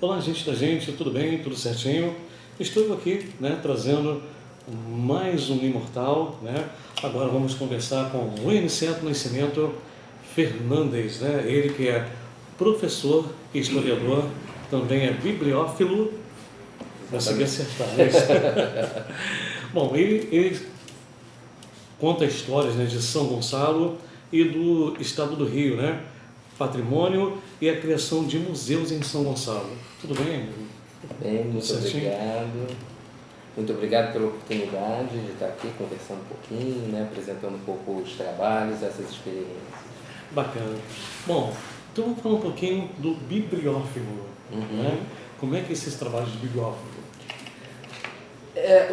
Olá, gente da gente, tudo bem? Tudo certinho? Estou aqui, né, trazendo mais um Imortal, né? Agora vamos conversar com o Aniceto Nascimento Fernandes, né? Ele que é professor e historiador, também é bibliófilo, consegui acertar isso. Bom, ele conta histórias, né, de São Gonçalo e do estado do Rio, né? Patrimônio e a criação de museus em São Gonçalo. Tudo bem, amigo? Bem, Tudo muito certinho? obrigado. Muito obrigado pela oportunidade de estar aqui conversando um pouquinho, né, apresentando um pouco os trabalhos, essas experiências. Bacana. Bom, então vamos falar um pouquinho do bibliófilo, né? Como é que é esses trabalhos de bibliófilo?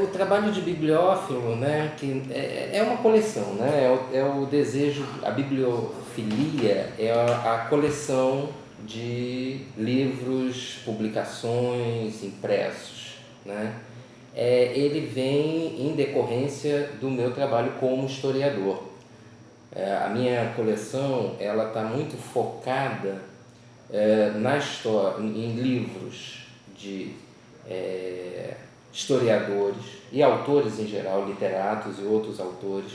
O trabalho de bibliófilo, né, que é uma coleção, né, é o desejo, a bibliofilia é a coleção de livros, publicações, impressos, né. Ele vem em decorrência do meu trabalho como historiador. A minha coleção ela está muito focada na história, em livros de historiadores e autores em geral, literatos e outros autores,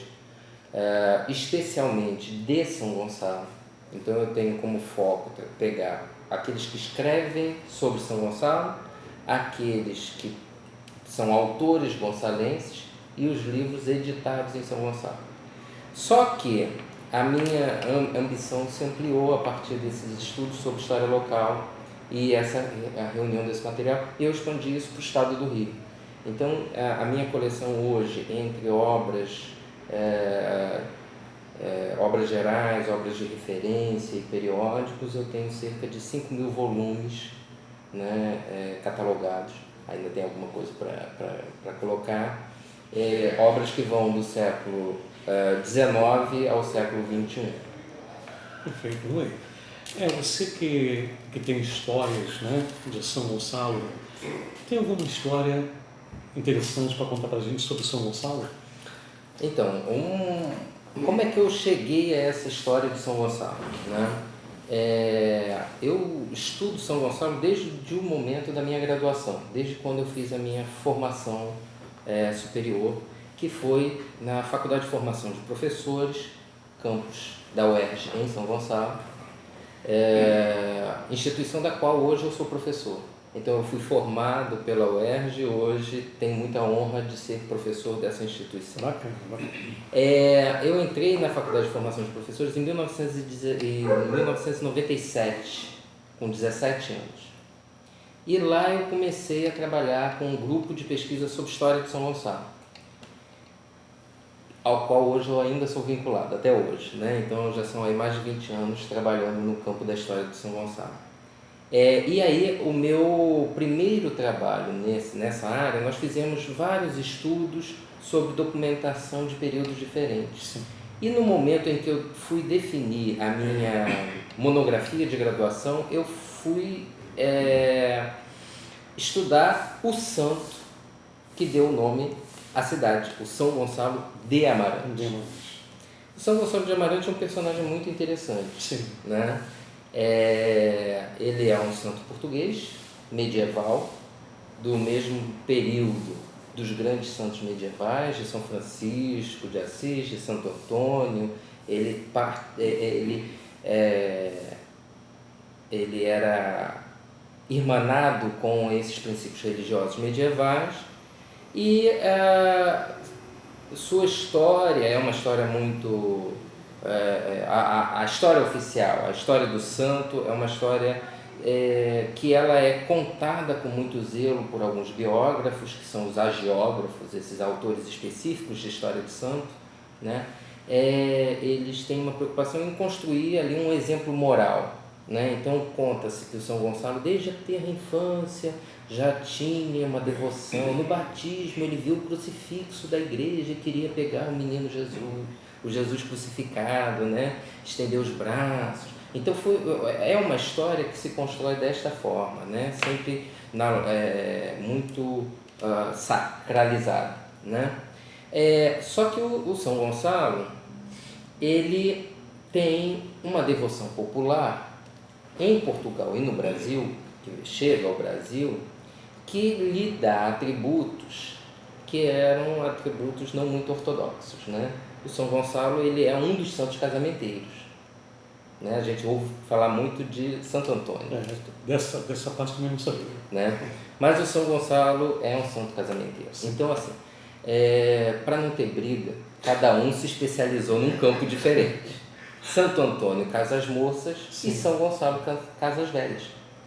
especialmente de São Gonçalo. Então eu tenho como foco pegar aqueles que escrevem sobre São Gonçalo, aqueles que são autores gonçalenses e os livros editados em São Gonçalo. Só que a minha ambição se ampliou a partir desses estudos sobre história local e a reunião desse material, e eu expandi isso para o estado do Rio. Então, a minha coleção hoje, entre obras gerais, obras de referência e periódicos, eu tenho cerca de 5.000 volumes, né, catalogados. Ainda tem alguma coisa para colocar. Obras que vão do século XIX ao século XXI. Perfeito, Rui. Você que tem histórias, né, de São Gonçalo, tem alguma história interessante para contar para a gente sobre São Gonçalo? Então, como é que eu cheguei a essa história de São Gonçalo, né? Eu estudo São Gonçalo desde o momento da minha graduação, desde quando eu fiz a minha formação superior, que foi na Faculdade de Formação de Professores, campus da UERJ em São Gonçalo, instituição da qual hoje eu sou professor. Então eu fui formado pela UERJ e hoje tenho muita honra de ser professor dessa instituição. Bacana, bacana. Eu entrei na Faculdade de Formação de Professores em 1997, com 17 anos. E lá eu comecei a trabalhar com um grupo de pesquisa sobre história de São Gonçalo, ao qual hoje eu ainda sou vinculado, até hoje, né? Então já são aí mais de 20 anos trabalhando no campo da história de São Gonçalo. E aí o meu primeiro trabalho nessa área, nós fizemos vários estudos sobre documentação de períodos diferentes. Sim. E no momento em que eu fui definir a minha monografia de graduação, eu fui estudar o santo que deu o nome à cidade, o São Gonçalo de Amarante. O São Gonçalo de Amarante é um personagem muito interessante. Sim. Né? Ele é um santo português, medieval, do mesmo período dos grandes santos medievais, de São Francisco de Assis, de Santo Antônio. Ele era irmanado com esses princípios religiosos medievais e sua história é uma história muito... a história oficial, a história do santo é uma história que ela é contada com muito zelo por alguns biógrafos, que são os hagiógrafos, esses autores específicos de história de santo, né? Eles têm uma preocupação em construir ali um exemplo moral, né? Então conta-se que o São Gonçalo, desde a tenra infância, já tinha uma devoção. No batismo ele viu o crucifixo da igreja e queria pegar o menino Jesus, o Jesus crucificado, né? Estender os braços. Então é uma história que se constrói desta forma, né? Sempre muito sacralizada, né? Só que o São Gonçalo, ele tem uma devoção popular em Portugal e no Brasil que chega ao Brasil, que lhe dá atributos que eram atributos não muito ortodoxos, né? O São Gonçalo, ele é um dos santos casamenteiros, né? A gente ouve falar muito de Santo Antônio. Dessa parte também não sabia. Né? Mas o São Gonçalo é um santo casamenteiro. Sim. Então, assim, para não ter briga, cada um se especializou num campo diferente. Santo Antônio casa as moças. Sim. E São Gonçalo casa as velhas.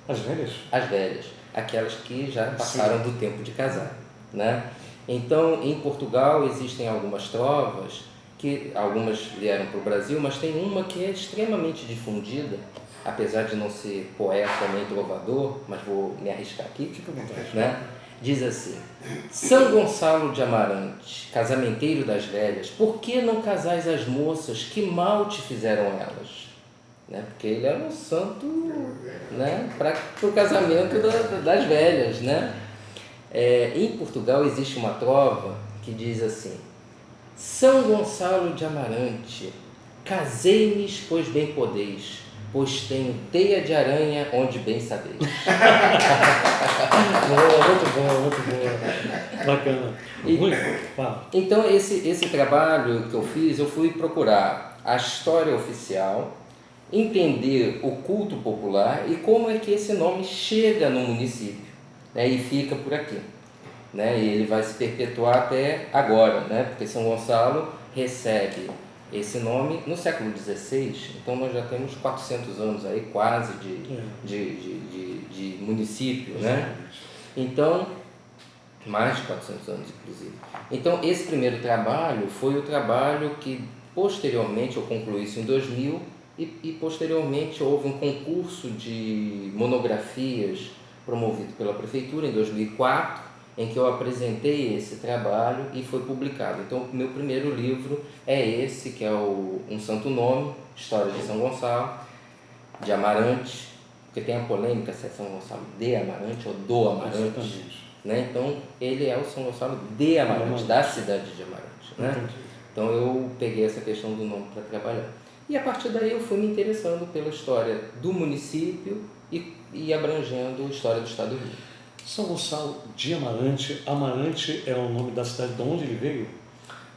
As velhas? As velhas, aquelas que já passaram Sim. do tempo de casar, né? Então, em Portugal existem algumas trovas, que algumas vieram para o Brasil, mas tem uma que é extremamente difundida, apesar de não ser poeta nem trovador, mas vou me arriscar aqui, né? Diz assim: São Gonçalo de Amarante, casamenteiro das velhas, por que não casais as moças, que mal te fizeram elas? Né? Porque ele era um santo, né? Para o casamento das velhas, né? Em Portugal existe uma trova que diz assim: São Gonçalo de Amarante, casei-me, pois bem podeis, pois tenho teia de aranha onde bem sabeis. Muito boa. Bacana. Então, esse trabalho que eu fiz, eu fui procurar a história oficial, entender o culto popular e como é que esse nome chega no município, né, e fica por aqui. Né, e ele vai se perpetuar até agora, né, porque São Gonçalo recebe esse nome no século XVI, então nós já temos 400 anos aí, quase, de município, né? Então, mais de 400 anos, inclusive. Então, esse primeiro trabalho foi o trabalho que, posteriormente, eu concluí isso em 2000, e posteriormente houve um concurso de monografias promovido pela Prefeitura em 2004, em que eu apresentei esse trabalho e foi publicado. Então, o meu primeiro livro é esse, que é Um Santo Nome, História de São Gonçalo, de Amarante, porque tem a polêmica se é São Gonçalo de Amarante ou do Amarante. Né? Então, ele é o São Gonçalo de Amarante, da cidade de Amarante. Né? Então, eu peguei essa questão do nome para trabalhar. E a partir daí eu fui me interessando pela história do município e abrangendo a história do estado do Rio. São Gonçalo de Amarante. Amarante é o nome da cidade de onde ele veio?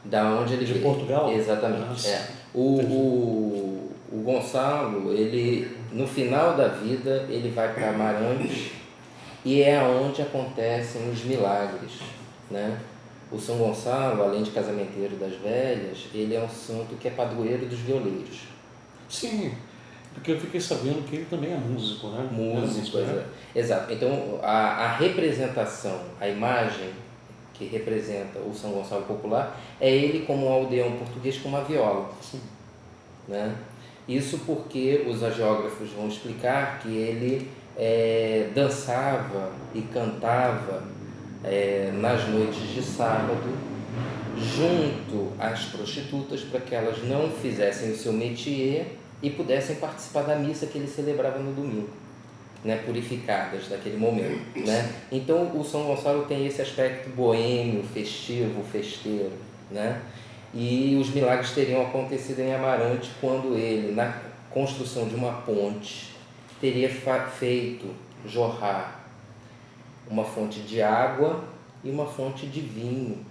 Da onde ele veio. De Portugal? Exatamente. O Gonçalo, ele, no final da vida, ele vai para Amarante e é onde acontecem os milagres, né? O São Gonçalo, além de casamenteiro das velhas, ele é um santo que é padroeiro dos violeiros. Sim, porque eu fiquei sabendo que ele também é músico, né? Músico, né? Exato. Então, a representação, a imagem que representa o São Gonçalo popular é ele como um aldeão português com uma viola. Sim. Né? Isso porque os hagiógrafos vão explicar que ele dançava e cantava nas noites de sábado junto às prostitutas para que elas não fizessem o seu métier e pudessem participar da missa que ele celebrava no domingo, né, purificadas daquele momento, né? Então o São Gonçalo tem esse aspecto boêmio, festivo, festeiro, né? E os milagres teriam acontecido em Amarante quando ele, na construção de uma ponte, teria feito jorrar uma fonte de água e uma fonte de vinho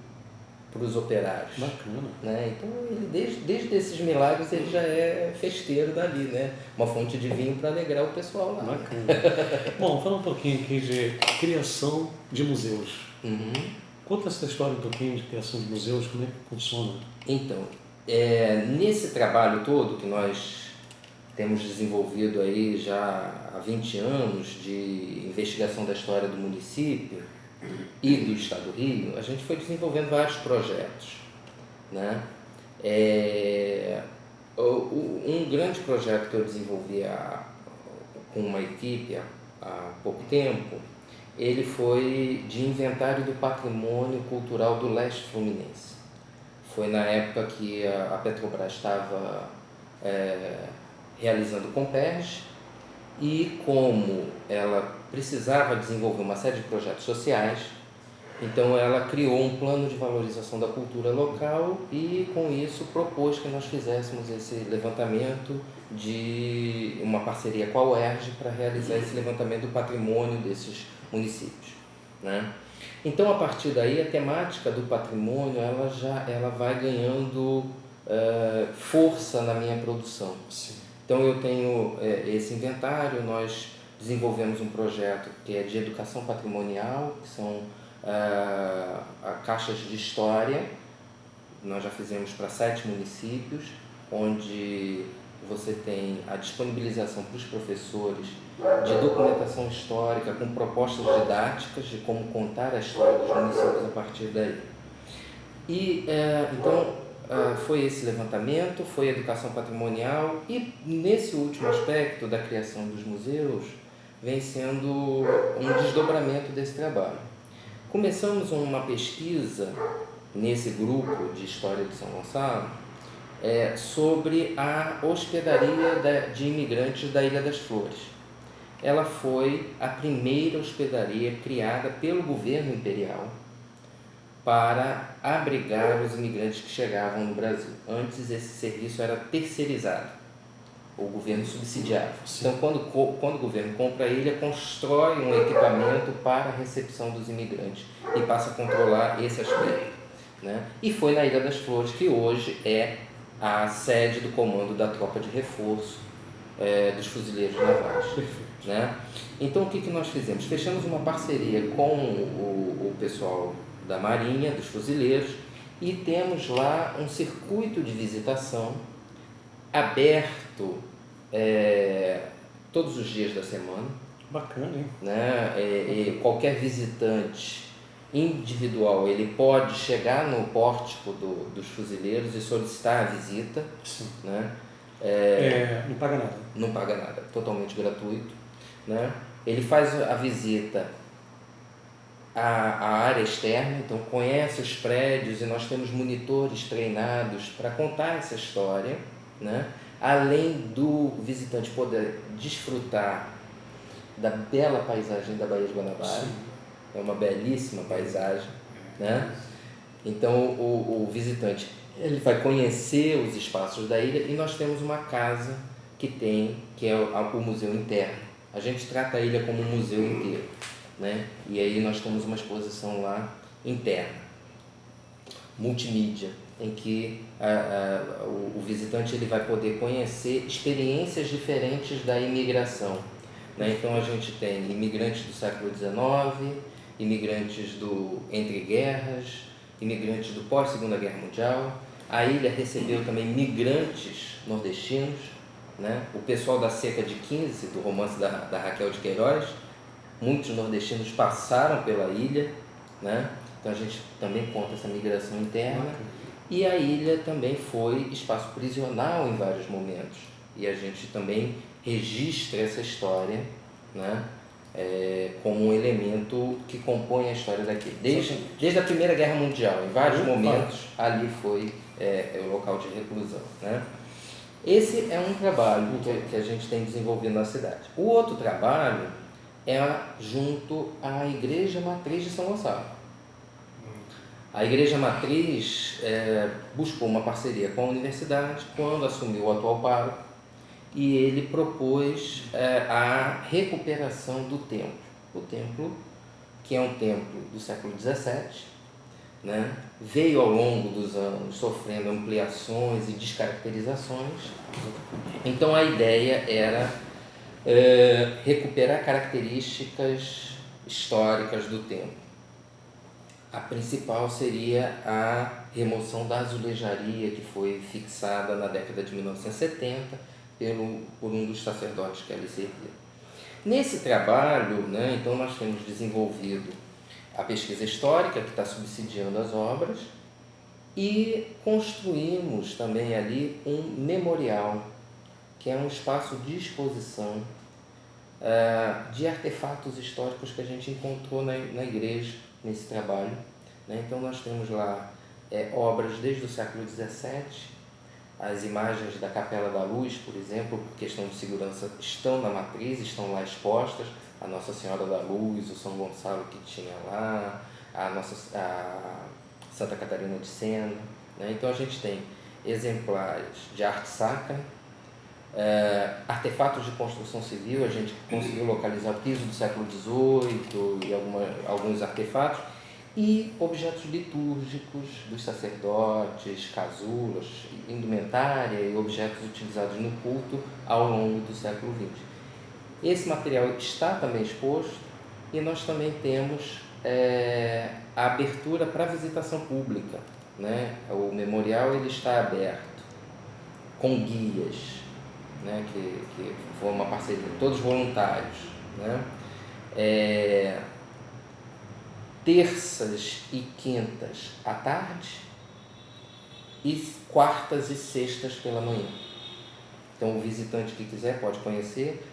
para os operários. Bacana. Né? Então, ele, desde esses milagres, ele já é festeiro dali, né? Uma fonte de vinho para alegrar o pessoal lá. Bacana. Bom, fala um pouquinho aqui de criação de museus. Uhum. Conta essa história um pouquinho de criação de museus, como é que funciona? Então, nesse trabalho todo que nós temos desenvolvido aí já há 20 anos de investigação da história do município e do estado do Rio, a gente foi desenvolvendo vários projetos, né? Um grande projeto que eu desenvolvi com uma equipe há pouco tempo, ele foi de inventário do patrimônio cultural do leste fluminense. Foi na época que a Petrobras estava realizando o Comperj, e como ela precisava desenvolver uma série de projetos sociais, Então ela criou um plano de valorização da cultura local e com isso propôs que nós fizéssemos esse levantamento de uma parceria com a UERJ para realizar esse levantamento do patrimônio desses municípios, né? Então a partir daí a temática do patrimônio ela vai ganhando força na minha produção. Sim. Então eu tenho esse inventário, nós desenvolvemos um projeto que é de educação patrimonial, que são caixas de história. Nós já fizemos para 7 municípios, onde você tem a disponibilização para os professores de documentação histórica com propostas didáticas de como contar a história dos municípios a partir daí. E então foi esse levantamento, foi a educação patrimonial e nesse último aspecto da criação dos museus vem sendo um desdobramento desse trabalho. Começamos uma pesquisa nesse grupo de História de São Gonçalo sobre a hospedaria de imigrantes da Ilha das Flores. Ela foi a primeira hospedaria criada pelo governo imperial para abrigar os imigrantes que chegavam no Brasil. Antes esse serviço era terceirizado, o governo subsidiava. Sim. Então quando o governo compra a ilha, constrói um equipamento para a recepção dos imigrantes e passa a controlar esse aspecto, né? E foi na Ilha das Flores que hoje é a sede do comando da tropa de reforço dos fuzileiros navais, né? Então o que nós fizemos? Fechamos uma parceria com o pessoal da Marinha, dos fuzileiros, e temos lá um circuito de visitação aberto todos os dias da semana. Bacana, hein? Né? Qualquer visitante individual, ele pode chegar no pórtico dos fuzileiros e solicitar a visita. Sim. Né? Não paga nada. Não paga nada, totalmente gratuito. Né? Ele faz a visita à área externa, então conhece os prédios e nós temos monitores treinados para contar essa história, né? Além do visitante poder desfrutar da bela paisagem da Baía de Guanabara. Sim. É uma belíssima paisagem, né? Então o visitante ele vai conhecer os espaços da ilha e nós temos uma casa que é o museu interno. A gente trata a ilha como um museu inteiro, né? E aí nós temos uma exposição lá interna, multimídia, em que o visitante ele vai poder conhecer experiências diferentes da imigração, né? Então a gente tem imigrantes do século XIX, imigrantes entre guerras, imigrantes do pós-Segunda Guerra Mundial. A ilha recebeu também migrantes nordestinos, né? O pessoal da Seca de 15, do romance da Raquel de Queiroz, muitos nordestinos passaram pela ilha, né? Então a gente também conta essa migração interna. E a ilha também foi espaço prisional em vários momentos. E a gente também registra essa história, né? Como um elemento que compõe a história daqui. Desde a Primeira Guerra Mundial, em vários momentos, ali foi o local de reclusão, né? Esse é um trabalho que a gente tem desenvolvido na cidade. O outro trabalho é junto à Igreja Matriz de São Gonçalo. A Igreja Matriz buscou uma parceria com a universidade quando assumiu o atual pároco e ele propôs a recuperação do templo. O templo, que é um templo do século XVII, né, veio ao longo dos anos sofrendo ampliações e descaracterizações. Então a ideia era recuperar características históricas do templo. A principal seria a remoção da azulejaria que foi fixada na década de 1970 por um dos sacerdotes que ali servia. Nesse trabalho, né, então nós temos desenvolvido a pesquisa histórica que está subsidiando as obras e construímos também ali um memorial, que é um espaço de exposição de artefatos históricos que a gente encontrou na igreja nesse trabalho, né? Então nós temos lá obras desde o século XVII, as imagens da Capela da Luz, por exemplo, por questão de segurança, estão na matriz, estão lá expostas, a Nossa Senhora da Luz, o São Gonçalo que tinha lá, a Santa Catarina de Sena, né? Então a gente tem exemplares de arte sacra, artefatos de construção civil, a gente conseguiu localizar o piso do século XVIII e alguns artefatos, e objetos litúrgicos dos sacerdotes, casulas, indumentária e objetos utilizados no culto ao longo do século XX. Esse material está também exposto e nós também temos a abertura para visitação pública, né? O memorial ele está aberto com guias, né? que foi uma parceria, todos voluntários, né? Terças e quintas à tarde e quartas e sextas pela manhã. Então o visitante que quiser pode conhecer.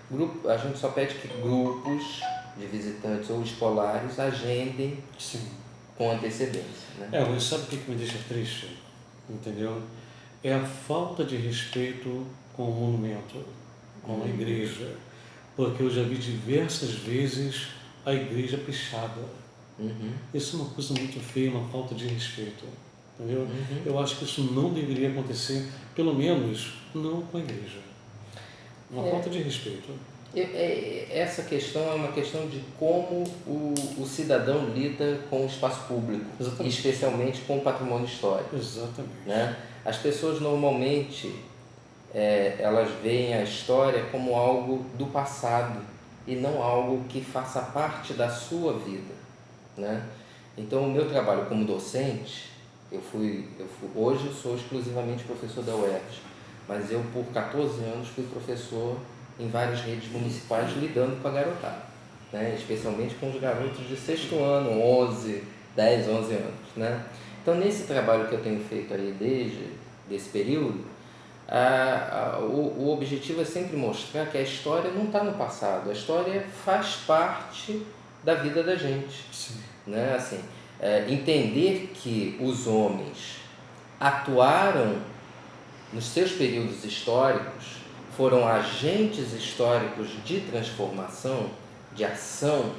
A gente só pede que grupos de visitantes ou escolares agendem com antecedência, né? Mas sabe o que me deixa triste? Entendeu? É a falta de respeito com o monumento, com a igreja. Porque eu já vi diversas vezes a igreja pichada. Isso é uma coisa muito feia, uma falta de respeito. Entendeu? Eu acho que isso não deveria acontecer, pelo menos não com a igreja. Uma falta de respeito. Essa questão é uma questão de como o cidadão lida com o espaço público, especialmente com o patrimônio histórico. Exatamente. Né? As pessoas normalmente elas veem a história como algo do passado e não algo que faça parte da sua vida, né? Então o meu trabalho como docente, hoje eu sou exclusivamente professor da UERJ, mas eu por 14 anos fui professor em várias redes municipais lidando com a garotada, né? Especialmente com os garotos de 6º ano, 10, 11 anos, né? Então nesse trabalho que eu tenho feito aí desde esse período, o objetivo é sempre mostrar que a história não está no passado, a história faz parte da vida da gente. Sim. Né? Assim, entender que os homens atuaram nos seus períodos históricos, foram agentes históricos de transformação, de ação,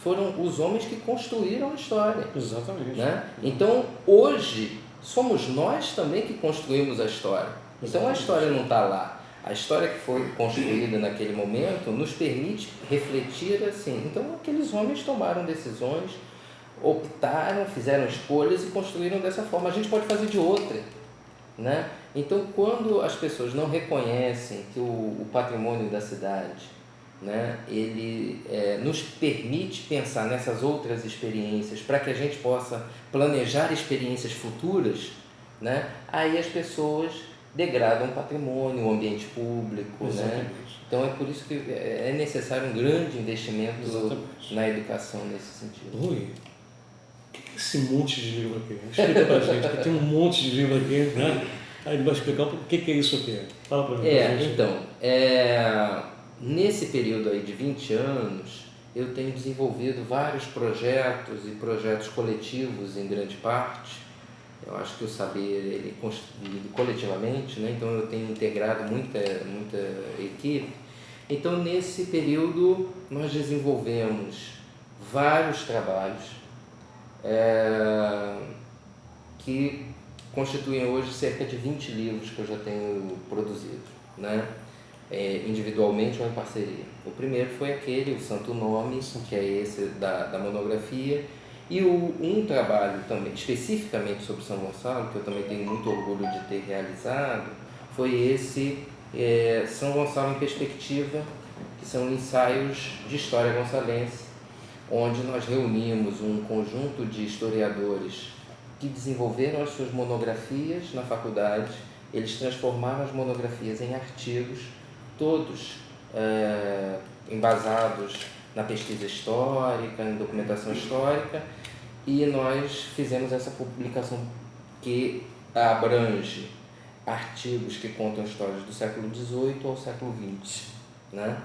foram os homens que construíram a história. Exatamente. Né? Então, hoje, somos nós também que construímos a história. Então, a história não está lá. A história que foi construída naquele momento nos permite refletir assim. Então, aqueles homens tomaram decisões, optaram, fizeram escolhas e construíram dessa forma. A gente pode fazer de outra, né? Então, quando as pessoas não reconhecem que o patrimônio da cidade, né, ele nos permite pensar nessas outras experiências para que a gente possa planejar experiências futuras, né, aí as pessoas degradam o patrimônio, o ambiente público, né? Então é por isso que é necessário um grande investimento na educação nesse sentido. Rui, o que é esse monte de livro aqui? Explica pra gente, que tem um monte de livro aqui, né? Aí ele vai explicar o que é isso aqui. Fala pra mim. Então, nesse período aí de 20 anos, eu tenho desenvolvido vários projetos e projetos coletivos em grande parte. Eu acho que o saber ele é construído coletivamente, né? Então eu tenho integrado muita equipe. Então nesse período nós desenvolvemos vários trabalhos que constituem hoje cerca de 20 livros que eu já tenho produzido, né? Individualmente ou em parceria. O primeiro foi aquele, o Santo Nome, que é esse da monografia. E um trabalho também, especificamente sobre São Gonçalo, que eu também tenho muito orgulho de ter realizado, foi esse São Gonçalo em Perspectiva, que são ensaios de história gonçalense, onde nós reunimos um conjunto de historiadores que desenvolveram as suas monografias na faculdade. Eles transformaram as monografias em artigos, todos embasados na pesquisa histórica, em documentação histórica, e nós fizemos essa publicação que abrange artigos que contam histórias do século XVIII ao século XX, né?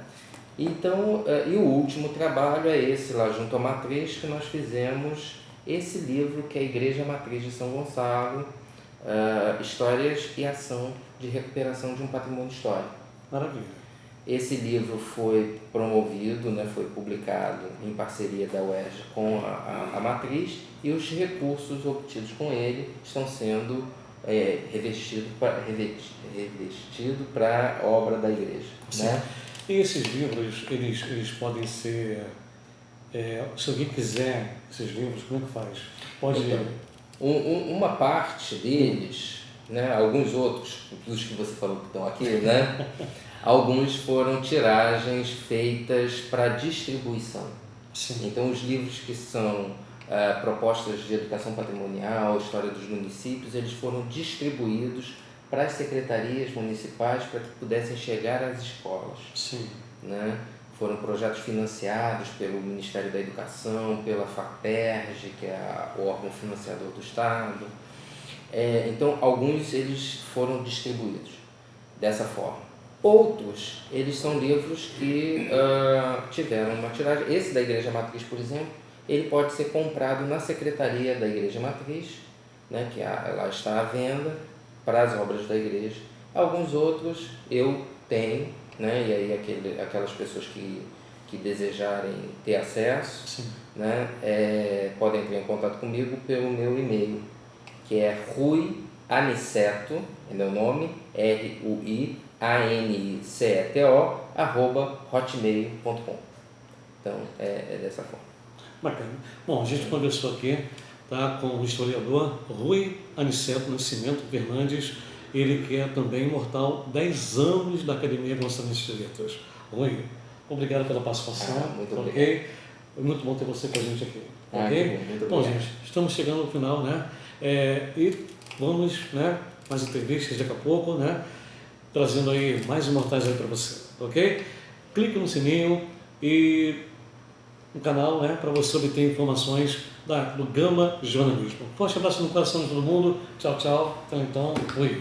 Então, e o último trabalho é esse lá junto à Matriz, que nós fizemos esse livro que é a Igreja Matriz de São Gonçalo, Histórias e Ação de Recuperação de um Patrimônio Histórico. Maravilha. Esse livro foi promovido, né, foi publicado em parceria da UERJ com a Matriz, e os recursos obtidos com ele estão sendo revestidos para a obra da igreja. Né? E esses livros, eles podem ser, se alguém quiser esses livros, como é que faz? Pode... Então, uma parte deles, né, alguns outros, dos que você falou que estão aqui, né, alguns foram tiragens feitas para distribuição. Sim. Então, os livros que são propostas de educação patrimonial, história dos municípios, eles foram distribuídos para as secretarias municipais para que pudessem chegar às escolas. Sim. Né? Foram projetos financiados pelo Ministério da Educação, pela FAPERJ, que é o órgão financiador do Estado. Então, alguns eles foram distribuídos dessa forma. Outros, eles são livros que tiveram uma tiragem. Esse da Igreja Matriz, por exemplo, ele pode ser comprado na secretaria da Igreja Matriz, né, que ela está à venda para as obras da igreja. Alguns outros eu tenho, né, e aí aquelas pessoas que desejarem ter acesso, né, podem entrar em contato comigo pelo meu e-mail, que é ruianiceto, é meu nome, ruianiceto@hotmail.com. Então, é dessa forma. Bacana. Bom, a gente conversou aqui, tá, com o historiador Rui Aniceto Nascimento Fernandes, ele que é também imortal 10 anos da Academia Gonçalves de Letras. Rui, obrigado pela participação. Muito obrigado. Okay? Foi muito bom ter você com a gente aqui. Ok? Bom, gente, estamos chegando ao final, né? E vamos, né, mais entrevistas daqui a pouco, né? Trazendo aí mais imortais aí para você, ok? Clique no sininho e no canal, né, para você obter informações do Gama Jornalismo. Forte abraço no coração de todo mundo. Tchau, tchau. Até então, fui.